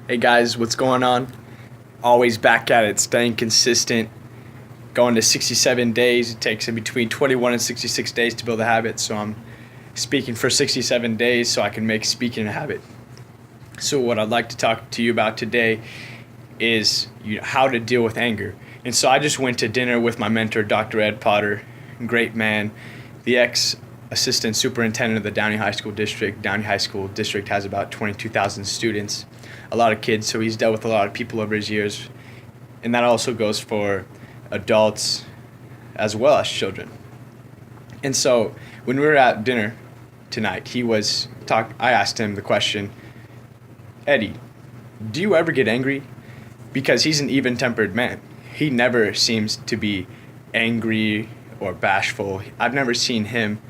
Hey guys, what's going on? Always back at it, staying consistent, going to 67 days. It takes in between 21 and 66 days to build a habit. So I'm speaking for 67 days so I can make speaking a habit. So what I'd like to talk to you about today is how to deal with anger. And so I just went to dinner with my mentor, Dr. Ed Potter, great man, the ex-assistant superintendent of the Downey High School District. Downey High School District has about 22,000 students, a lot of kids, so he's dealt with a lot of people over his years. And that also goes for adults as well as children. And so when we were at dinner tonight, I asked him the question, Eddie, do you ever get angry? Because he's an even-tempered man. He never seems to be angry or bashful. I've never seen him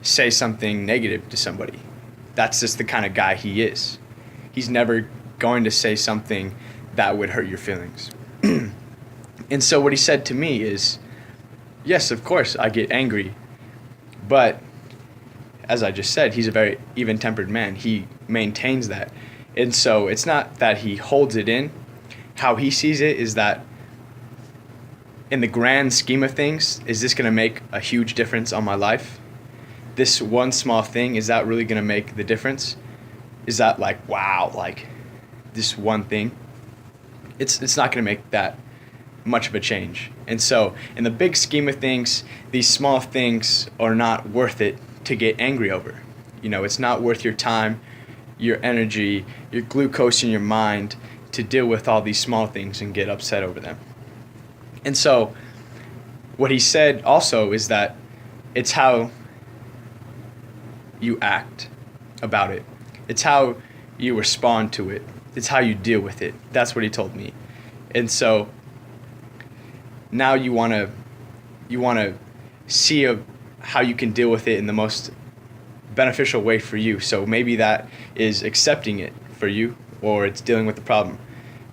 say something negative to somebody. That's just the kind of guy he is. He's never going to say something that would hurt your feelings. And so what he said to me is, yes, of course, I get angry. But as I just said, he's a very even-tempered man. He maintains that. And so it's not that he holds it in. How he sees it is that in the grand scheme of things, is this going to make a huge difference on my life? This one small thing, is that really going to make the difference? Is that like, wow, like this one thing? It's not going to make that much of a change. And so in the big scheme of things, these small things are not worth it to get angry over. It's not worth your time, your energy, your glucose in your mind to deal with all these small things and get upset over them. And so what he said also is that it's how you act about it. It's how you respond to it. It's how you deal with it. That's what he told me. And so now you want to see how you can deal with it in the most beneficial way for you. So maybe that is accepting it for you, or it's dealing with the problem.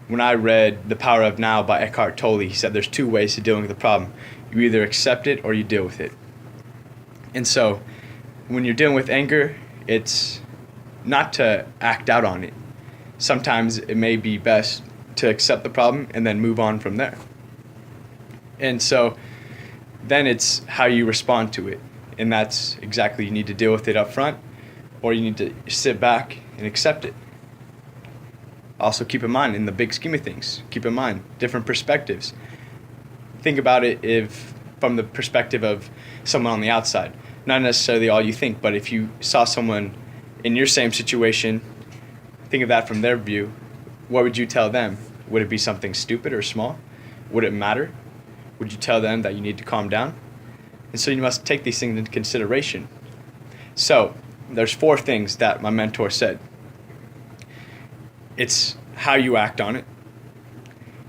When I read The Power of Now by Eckhart Tolle, he said there's two ways to dealing with the problem. You either accept it or you deal with it. And so when you're dealing with anger, it's not to act out on it. Sometimes it may be best to accept the problem and then move on from there. And so then it's how you respond to it. And that's exactly, you need to deal with it up front, or you need to sit back and accept it. Also keep in mind, in the big scheme of things, keep in mind different perspectives. Think about it from the perspective of someone on the outside. Not necessarily all you think, but if you saw someone in your same situation, think of that from their view. What would you tell them? Would it be something stupid or small? Would it matter? Would you tell them that you need to calm down? And so you must take these things into consideration. So there's 4 things that my mentor said. It's how you act on it.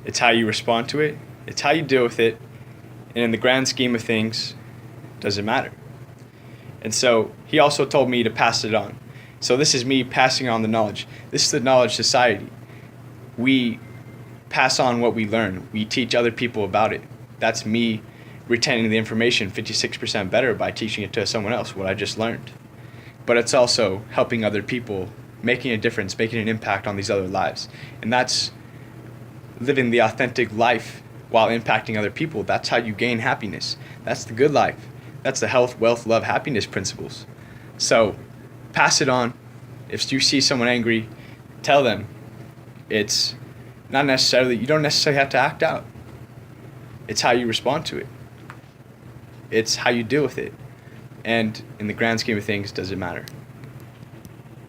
It's how you respond to it. It's how you deal with it. And in the grand scheme of things, does it matter? And so he also told me to pass it on. So this is me passing on the knowledge. This is the knowledge society. We pass on what we learn. We teach other people about it. That's me retaining the information 56% better by teaching it to someone else, what I just learned. But it's also helping other people, making a difference, making an impact on these other lives. And that's living the authentic life while impacting other people. That's how you gain happiness. That's the good life. That's the health, wealth, love, happiness principles. So pass it on. If you see someone angry, tell them. It's not necessarily, you don't necessarily have to act out. It's how you respond to it. It's how you deal with it. And in the grand scheme of things, does it matter?